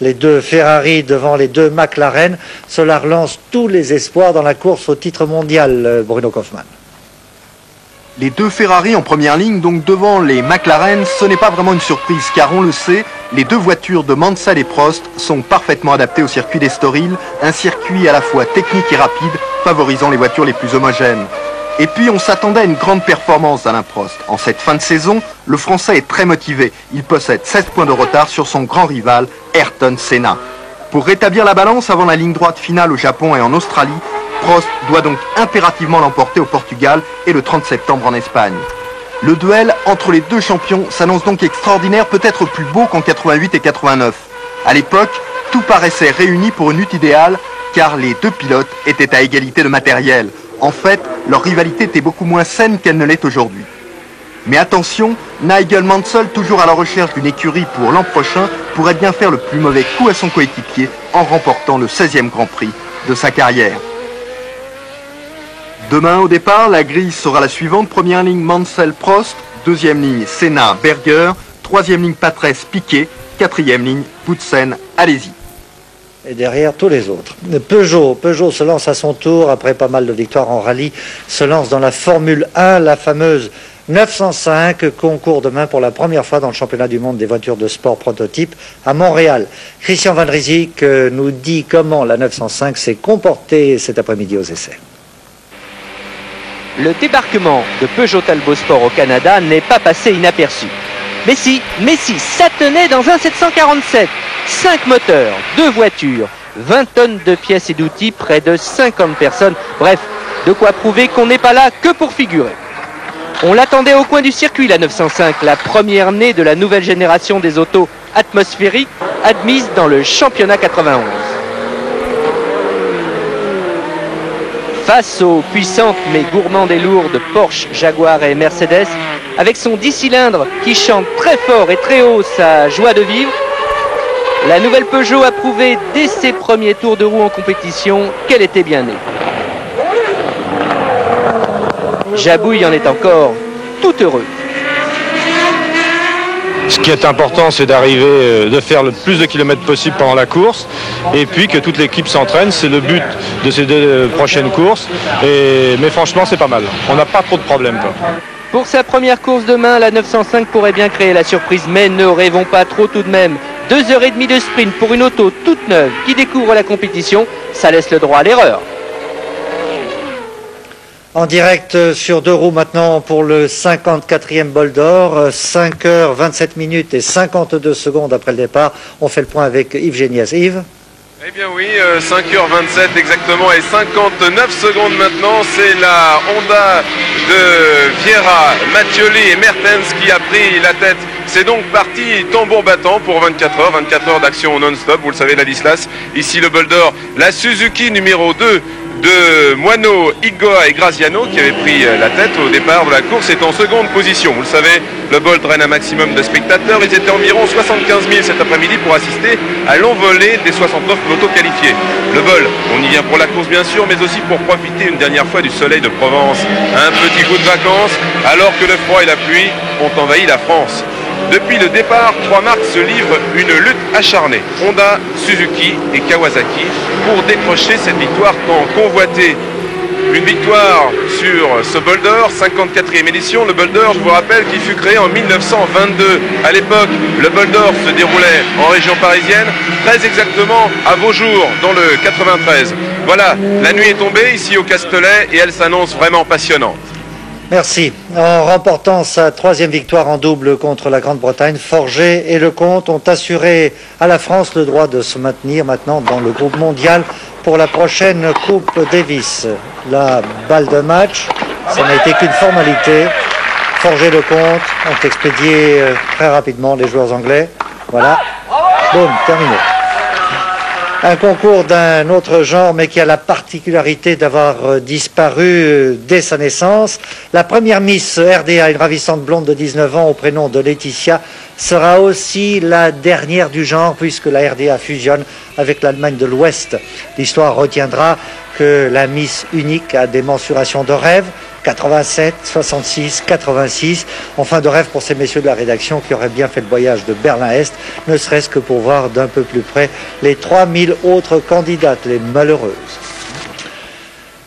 les deux Ferrari devant les deux McLaren. Cela relance tous les espoirs dans la course au titre mondial, Bruno Kaufmann. Les deux Ferrari en première ligne, donc devant les McLaren, ce n'est pas vraiment une surprise, car on le sait, les deux voitures de Mansell et Prost sont parfaitement adaptées au circuit d'Estoril, un circuit à la fois technique et rapide, favorisant les voitures les plus homogènes. Et puis on s'attendait à une grande performance d'Alain Prost. En cette fin de saison, le Français est très motivé. Il possède 16 points de retard sur son grand rival, Ayrton Senna. Pour rétablir la balance avant la ligne droite finale au Japon et en Australie, Prost doit donc impérativement l'emporter au Portugal et le 30 septembre en Espagne. Le duel entre les deux champions s'annonce donc extraordinaire, peut-être plus beau qu'en 88 et 89. À l'époque, tout paraissait réuni pour une lutte idéale, car les deux pilotes étaient à égalité de matériel. En fait, leur rivalité était beaucoup moins saine qu'elle ne l'est aujourd'hui. Mais attention, Nigel Mansell, toujours à la recherche d'une écurie pour l'an prochain, pourrait bien faire le plus mauvais coup à son coéquipier en remportant le 16e Grand Prix de sa carrière. Demain au départ, la grille sera la suivante. Première ligne Mansell-Prost, deuxième ligne Senna-Berger, troisième ligne Patrese-Piquet, quatrième ligne Boutsen-Alesi. Et derrière tous les autres. Peugeot se lance à son tour, après pas mal de victoires en rallye, se lance dans la Formule 1, la fameuse 905, concours demain pour la première fois dans le championnat du monde des voitures de sport prototype à Montréal. Christian Van Ryswyk nous dit comment la 905 s'est comportée cet après-midi aux essais. Le débarquement de Peugeot Talbot Sport au Canada n'est pas passé inaperçu. Mais si, ça tenait dans un 747. 5 moteurs, 2 voitures, 20 tonnes de pièces et d'outils, près de 50 personnes. Bref, de quoi prouver qu'on n'est pas là que pour figurer. On l'attendait au coin du circuit, la 905, la première née de la nouvelle génération des autos atmosphériques admises dans le championnat 91. Face aux puissantes mais gourmandes et lourdes Porsche, Jaguar et Mercedes, avec son 10 cylindres qui chante très fort et très haut sa joie de vivre, la nouvelle Peugeot a prouvé dès ses premiers tours de roue en compétition qu'elle était bien née. Jabouille en est encore tout heureux. Ce qui est important, c'est d'arriver, de faire le plus de kilomètres possible pendant la course, et puis que toute l'équipe s'entraîne. C'est le but de ces deux prochaines courses. Mais franchement, c'est pas mal. On n'a pas trop de problèmes, quoi. Pour sa première course demain, la 905 pourrait bien créer la surprise, mais ne rêvons pas trop tout de même. 2h30 de sprint pour une auto toute neuve qui découvre la compétition, ça laisse le droit à l'erreur. En direct sur deux roues maintenant pour le 54e bol d'or, 5h27 et 52 secondes après le départ. On fait le point avec Yves Génias. Yves ? Eh bien oui, 5h27 exactement et 59 secondes maintenant, c'est la Honda de Vieira, Mattioli et Mertens qui a pris la tête. C'est donc parti tambour battant pour 24 heures d'action non-stop, vous le savez, la Dislas. Ici le bol d'or, la Suzuki numéro 2 de Moino, Igoa et Graziano qui avaient pris la tête au départ de la course est en seconde position. Vous le savez, le bol draine un maximum de spectateurs. Ils étaient environ 75 000 cet après-midi pour assister à l'envolée des 69 motos qualifiés. Le bol, on y vient pour la course bien sûr, mais aussi pour profiter une dernière fois du soleil de Provence. Un petit coup de vacances, alors que le froid et la pluie ont envahi la France. Depuis le départ, trois marques se livrent une lutte acharnée. Honda, Suzuki et Kawasaki pour décrocher cette victoire tant convoitée. Une victoire sur ce bol d'or, 54e édition. Le bol d'or, je vous rappelle, qui fut créé en 1922. À l'époque, le bol d'or se déroulait en région parisienne, très exactement à Beaujour, dans le 93. Voilà, la nuit est tombée ici au Castellet et elle s'annonce vraiment passionnante. Merci. En remportant sa troisième victoire en double contre la Grande-Bretagne, Forget et Lecomte ont assuré à la France le droit de se maintenir maintenant dans le groupe mondial pour la prochaine Coupe Davis. La balle de match, ça n'a été qu'une formalité. Forget et Lecomte ont expédié très rapidement les joueurs anglais. Voilà. Boum, terminé. Un concours d'un autre genre, mais qui a la particularité d'avoir disparu dès sa naissance. La première Miss RDA, une ravissante blonde de 19 ans au prénom de Laetitia, sera aussi la dernière du genre, puisque la RDA fusionne avec l'Allemagne de l'Ouest. L'histoire retiendra que la Miss unique a des mensurations de rêve, 87, 66, 86. Enfin de rêve pour ces messieurs de la rédaction qui auraient bien fait le voyage de Berlin-Est, ne serait-ce que pour voir d'un peu plus près les 3000 autres candidates, les malheureuses.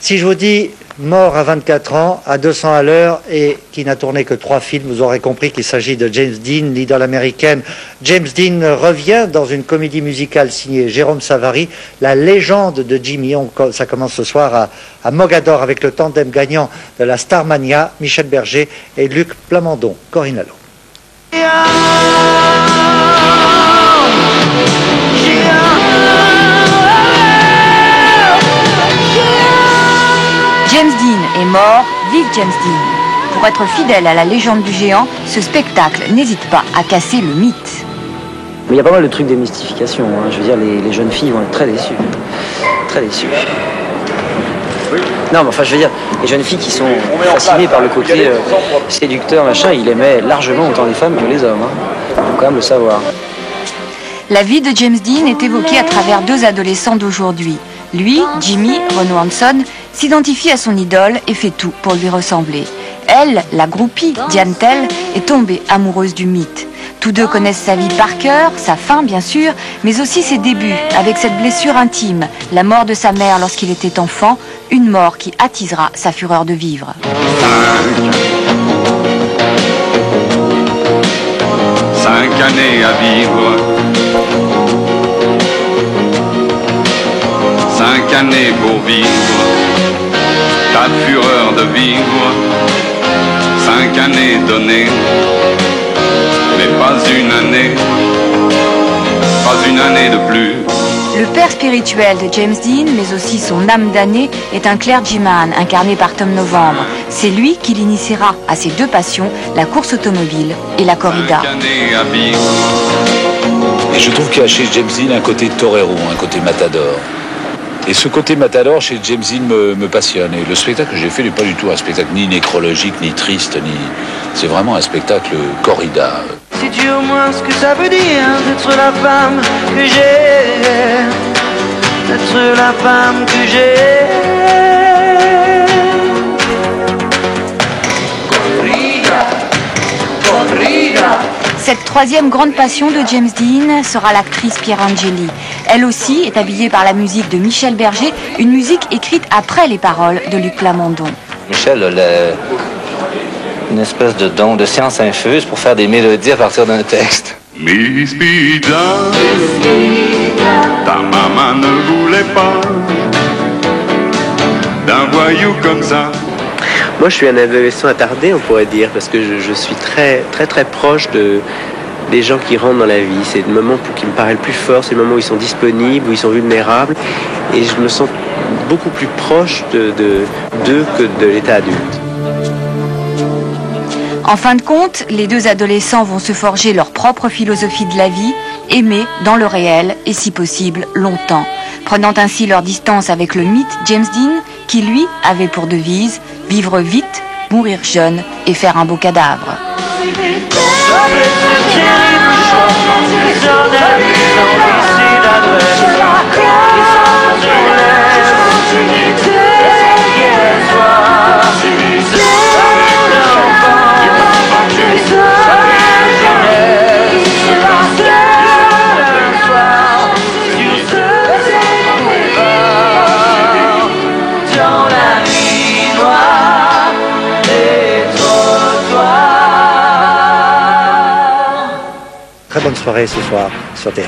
Si je vous dis mort à 24 ans, à 200 à l'heure et qui n'a tourné que 3 films, vous aurez compris qu'il s'agit de James Dean, l'idole américaine. James Dean revient dans une comédie musicale signée Jérôme Savary, La légende de Jimmy. Ça commence ce soir à Mogador avec le tandem gagnant de la Starmania, Michel Berger et Luc Plamondon. Corinne Lalo. James Dean est mort, vive James Dean. Pour être fidèle à la légende du géant, ce spectacle n'hésite pas à casser le mythe. Mais il y a pas mal de trucs de mystification, hein. Je veux dire, les jeunes filles vont être très déçues. Très déçues. Non, mais enfin, je veux dire, les jeunes filles qui sont fascinées par le côté séducteur, machin, il aimait largement autant les femmes que les hommes. Hein. Faut quand même le savoir. La vie de James Dean est évoquée à travers 2 adolescents d'aujourd'hui. Lui, Jimmy, Reno Hanson, s'identifie à son idole et fait tout pour lui ressembler. Elle, la groupie, Diane Tell, est tombée amoureuse du mythe. Tous deux connaissent sa vie par cœur, sa fin bien sûr, mais aussi ses débuts, avec cette blessure intime, la mort de sa mère lorsqu'il était enfant, une mort qui attisera sa fureur de vivre. 5 années à vivre, 5 années pour vivre, ta fureur de vivre, 5 années données, mais pas une année de plus. Le père spirituel de James Dean, mais aussi son âme damnée, est un clergyman incarné par Tom Novembre. C'est lui qui l'initiera à ses 2 passions, la course automobile et la corrida. 5 années à vivre. Et je trouve qu'il y a chez James Dean un côté torero, un côté matador. Et ce côté matador chez James Dean me passionne. Et le spectacle que j'ai fait n'est pas du tout un spectacle ni nécrologique, ni triste, ni... C'est vraiment un spectacle corrida. Sais-tu au moins ce que ça veut dire d'être la femme que j'ai, d'être la femme que j'ai? Cette 3e grande passion de James Dean sera l'actrice Pierangeli. Elle aussi est habillée par la musique de Michel Berger, une musique écrite après les paroles de Luc Plamondon. Michel a une espèce de don de science infuse pour faire des mélodies à partir d'un texte. Miss Pizza, ta maman ne voulait pas d'un voyou comme ça. Moi, je suis un adolescent attardé, on pourrait dire, parce que je suis très proche des gens qui rentrent dans la vie. C'est le moment qui me paraît le plus fort, c'est le moment où ils sont disponibles, où ils sont vulnérables, et je me sens beaucoup plus proche d'eux que de l'état adulte. En fin de compte, les 2 adolescents vont se forger leur propre philosophie de la vie, aimer dans le réel et si possible longtemps, prenant ainsi leur distance avec le mythe James Dean qui lui avait pour devise vivre vite, mourir jeune et faire un beau cadavre. Très bonne soirée ce soir sur TF1.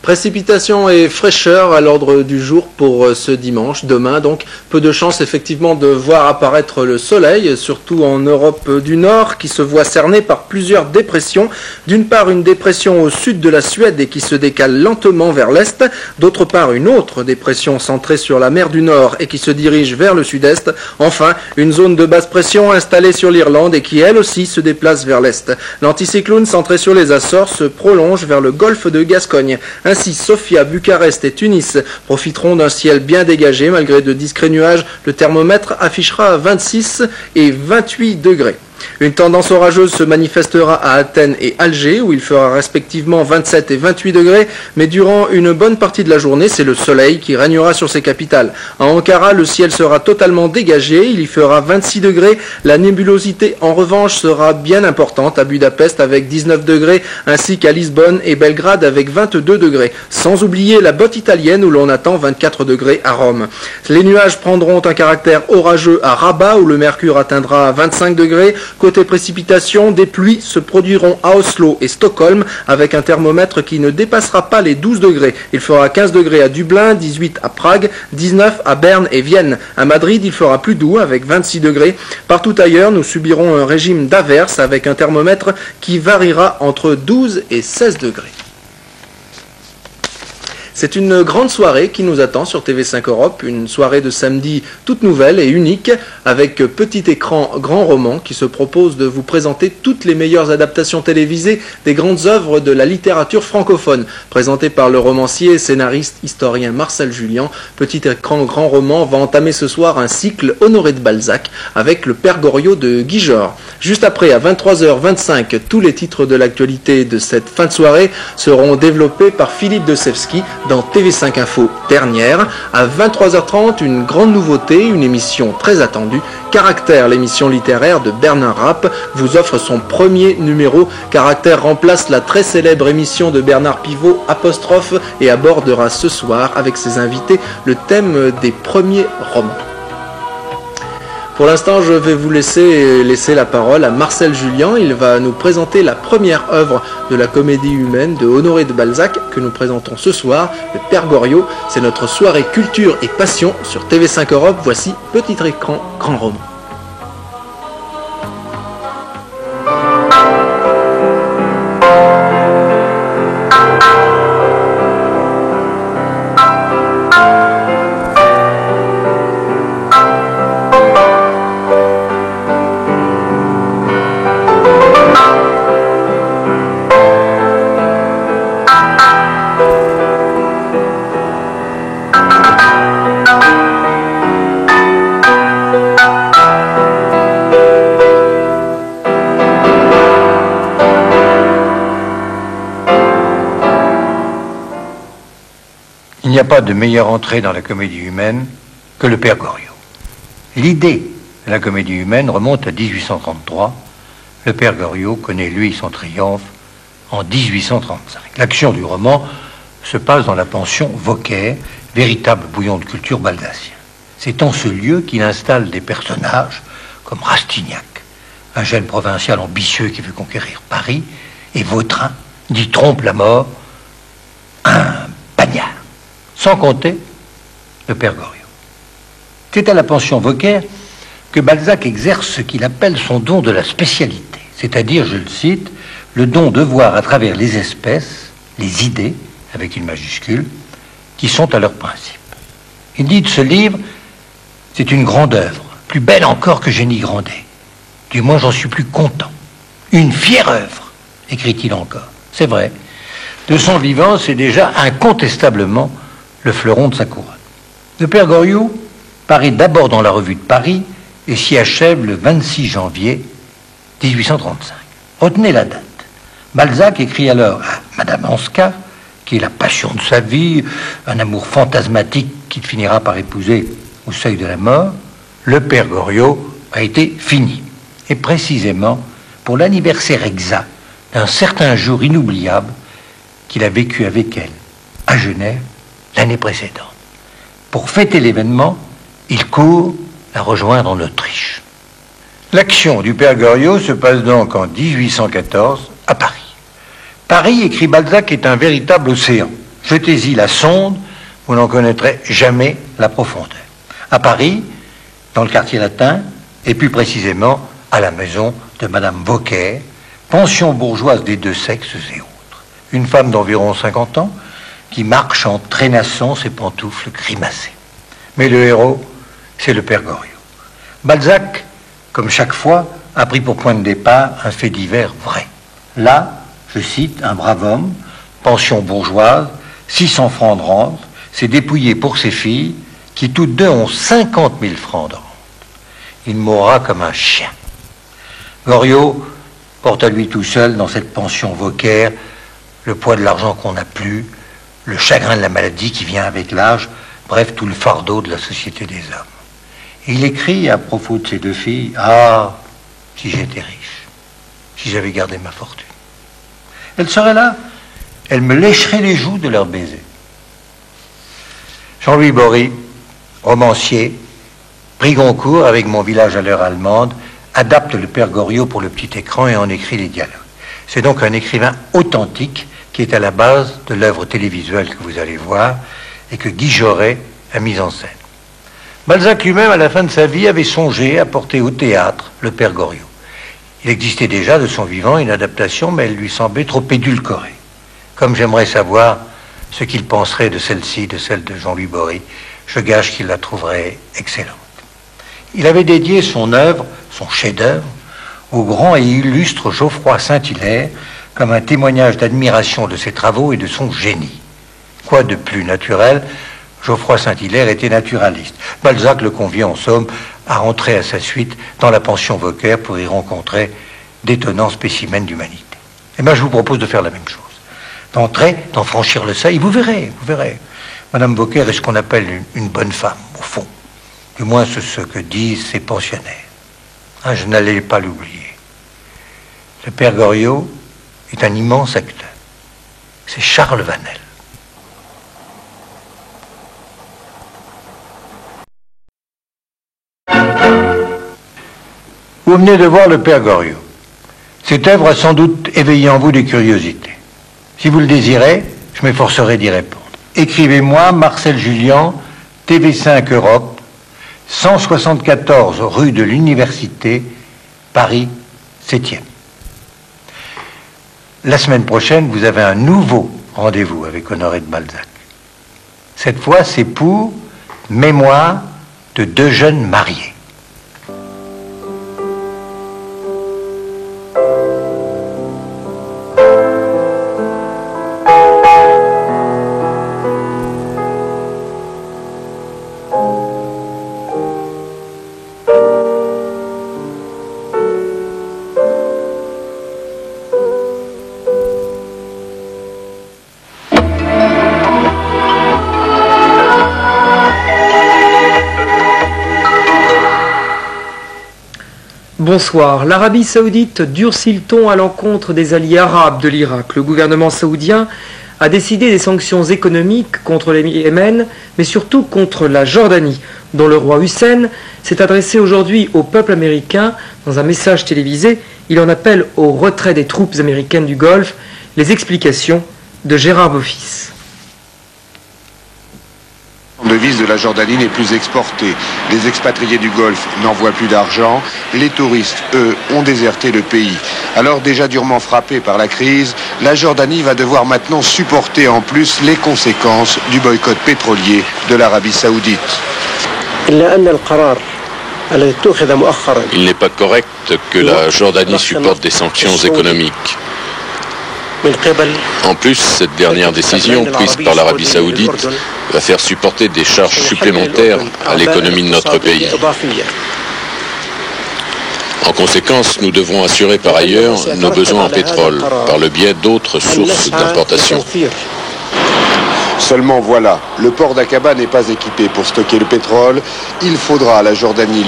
Précipitations et fraîcheur à l'ordre du jour pour ce dimanche. Demain, donc, peu de chance effectivement de voir apparaître le soleil, surtout en Europe du Nord, qui se voit cerné par plusieurs dépressions. D'une part, une dépression au sud de la Suède et qui se décale lentement vers l'est. D'autre part, une autre dépression centrée sur la mer du Nord et qui se dirige vers le sud-est. Enfin, une zone de basse pression installée sur l'Irlande et qui, elle aussi, se déplace vers l'est. L'anticyclone centré sur les Açores se prolonge vers le golfe de Gascogne. Ainsi, Ainsi, Sofia, Bucarest et Tunis profiteront d'un ciel bien dégagé. Malgré de discrets nuages, le thermomètre affichera 26 et 28 degrés. Une tendance orageuse se manifestera à Athènes et Alger, où il fera respectivement 27 et 28 degrés, mais durant une bonne partie de la journée, c'est le soleil qui régnera sur ces capitales. À Ankara, le ciel sera totalement dégagé, il y fera 26 degrés. La nébulosité, en revanche, sera bien importante à Budapest avec 19 degrés, ainsi qu'à Lisbonne et Belgrade avec 22 degrés. Sans oublier la botte italienne, où l'on attend 24 degrés à Rome. Les nuages prendront un caractère orageux à Rabat, où le mercure atteindra 25 degrés. Côté précipitations, des pluies se produiront à Oslo et Stockholm avec un thermomètre qui ne dépassera pas les 12 degrés. Il fera 15 degrés à Dublin, 18 à Prague, 19 à Berne et Vienne. À Madrid, il fera plus doux avec 26 degrés. Partout ailleurs, nous subirons un régime d'averse avec un thermomètre qui variera entre 12 et 16 degrés. C'est une grande soirée qui nous attend sur TV5 Europe, une soirée de samedi toute nouvelle et unique, avec Petit Écran Grand Roman qui se propose de vous présenter toutes les meilleures adaptations télévisées des grandes œuvres de la littérature francophone. Présenté par le romancier et scénariste historien Marcel Julien, Petit Écran Grand Roman va entamer ce soir un cycle honoré de Balzac avec le Père Goriot de Guy Jor. Juste après, à 23h25, tous les titres de l'actualité de cette fin de soirée seront développés par Philippe Dessevski dans TV5 Info dernière. À 23h30, une grande nouveauté, une émission très attendue. Caractère, l'émission littéraire de Bernard Rapp, vous offre son premier numéro. Caractère remplace la très célèbre émission de Bernard Pivot, Apostrophe, et abordera ce soir avec ses invités le thème des premiers romans. Pour l'instant, je vais vous laisser la parole à Marcel Julien. Il va nous présenter la première œuvre de la comédie humaine de Honoré de Balzac que nous présentons ce soir, le Père Goriot. C'est notre soirée culture et passion sur TV5 Europe. Voici Petit Écran Grand Roman. Il n'y a pas de meilleure entrée dans la comédie humaine que le Père Goriot. L'idée de la comédie humaine remonte à 1833. Le Père Goriot connaît, lui, son triomphe en 1835. L'action du roman se passe dans la pension Vauquer, véritable bouillon de culture baldacien. C'est en ce lieu qu'il installe des personnages comme Rastignac, un jeune provincial ambitieux qui veut conquérir Paris, et Vautrin, dit trompe la mort, un pagnard. Sans compter le Père Goriot. C'est à la pension Vauquer que Balzac exerce ce qu'il appelle son don de la spécialité, c'est-à-dire, je le cite, le don de voir à travers les espèces, les idées, avec une majuscule, qui sont à leur principe. Il dit de ce livre, c'est une grande œuvre, plus belle encore que Génie Grandet. Du moins, j'en suis plus content. Une fière œuvre, écrit-il encore. C'est vrai. De son vivant, c'est déjà incontestablement le fleuron de sa couronne. Le Père Goriot paraît d'abord dans la Revue de Paris et s'y achève le 26 janvier 1835. Retenez la date. Balzac écrit alors à Madame Anska, qui est la passion de sa vie, un amour fantasmatique qu'il finira par épouser au seuil de la mort. Le Père Goriot a été fini. Et précisément pour l'anniversaire exact d'un certain jour inoubliable qu'il a vécu avec elle à Genève l'année précédente. Pour fêter l'événement, il court la rejoindre en Autriche. L'action du Père Goriot se passe donc en 1814 à Paris. Paris, écrit Balzac, est un véritable océan. Jetez-y la sonde, vous n'en connaîtrez jamais la profondeur. À Paris, dans le quartier latin, et plus précisément à la maison de Madame Vauquer, pension bourgeoise des deux sexes et autres. Une femme d'environ 50 ans, qui marche en traînassant ses pantoufles grimacées. Mais le héros, c'est le Père Goriot. Balzac, comme chaque fois, a pris pour point de départ un fait divers vrai. Là, je cite, un brave homme, pension bourgeoise, 600 francs de rente, s'est dépouillé pour ses filles, qui toutes deux ont 50 000 francs de rente. Il mourra comme un chien. Goriot porte à lui tout seul, dans cette pension Vauquer, le poids de l'argent qu'on n'a plus, le chagrin de la maladie qui vient avec l'âge, bref, tout le fardeau de la société des hommes. Et il écrit à propos de ses deux filles, « Ah, si j'étais riche, si j'avais gardé ma fortune. Elles seraient là, elles me lécheraient les joues de leurs baisers. » Jean-Louis Bory, romancier, prix Goncourt avec Mon village à l'heure allemande, adapte le Père Goriot pour le petit écran et en écrit les dialogues. C'est donc un écrivain authentique qui est à la base de l'œuvre télévisuelle que vous allez voir et que Guy Joret a mise en scène. Balzac lui-même, à la fin de sa vie, avait songé à porter au théâtre le Père Goriot. Il existait déjà de son vivant une adaptation, mais elle lui semblait trop édulcorée. Comme j'aimerais savoir ce qu'il penserait de celle-ci, de celle de Jean-Louis Bory, je gage qu'il la trouverait excellente. Il avait dédié son œuvre, son chef-d'œuvre, au grand et illustre Geoffroy Saint-Hilaire, comme un témoignage d'admiration de ses travaux et de son génie. Quoi de plus naturel? Geoffroy Saint-Hilaire était naturaliste. Balzac le conviait en somme à rentrer à sa suite dans la pension Vauquer pour y rencontrer d'étonnants spécimens d'humanité. Eh bien, je vous propose de faire la même chose. D'entrer, d'en franchir le seuil, vous verrez. Madame Vauquer est ce qu'on appelle une bonne femme, au fond. Du moins, c'est ce que disent ses pensionnaires. Ah, je n'allais pas l'oublier. Le Père Goriot est un immense acteur. C'est Charles Vanel. Vous venez de voir le Père Goriot. Cette œuvre a sans doute éveillé en vous des curiosités. Si vous le désirez, je m'efforcerai d'y répondre. Écrivez-moi, Marcel Julian, TV5 Europe, 174 rue de l'Université, Paris 7e. La semaine prochaine, vous avez un nouveau rendez-vous avec Honoré de Balzac. Cette fois, c'est pour Mémoire de deux jeunes mariés. Bonsoir. L'Arabie Saoudite durcit le ton à l'encontre des alliés arabes de l'Irak. Le gouvernement saoudien a décidé des sanctions économiques contre le Yémen, mais surtout contre la Jordanie, dont le roi Hussein s'est adressé aujourd'hui au peuple américain. Dans un message télévisé, il en appelle au retrait des troupes américaines du Golfe. Les explications de Gérard Beaufils. La devise de la Jordanie n'est plus exportée. Les expatriés du Golfe n'envoient plus d'argent. Les touristes, eux, ont déserté le pays. Alors déjà durement frappée par la crise, la Jordanie va devoir maintenant supporter en plus les conséquences du boycott pétrolier de l'Arabie Saoudite. Il n'est pas correct que la Jordanie supporte des sanctions économiques. En plus, cette dernière décision prise par l'Arabie Saoudite va faire supporter des charges supplémentaires à l'économie de notre pays. En conséquence, nous devrons assurer par ailleurs nos besoins en pétrole par le biais d'autres sources d'importation. Seulement voilà, le port d'Aqaba n'est pas équipé pour stocker le pétrole. Il faudra à la Jordanie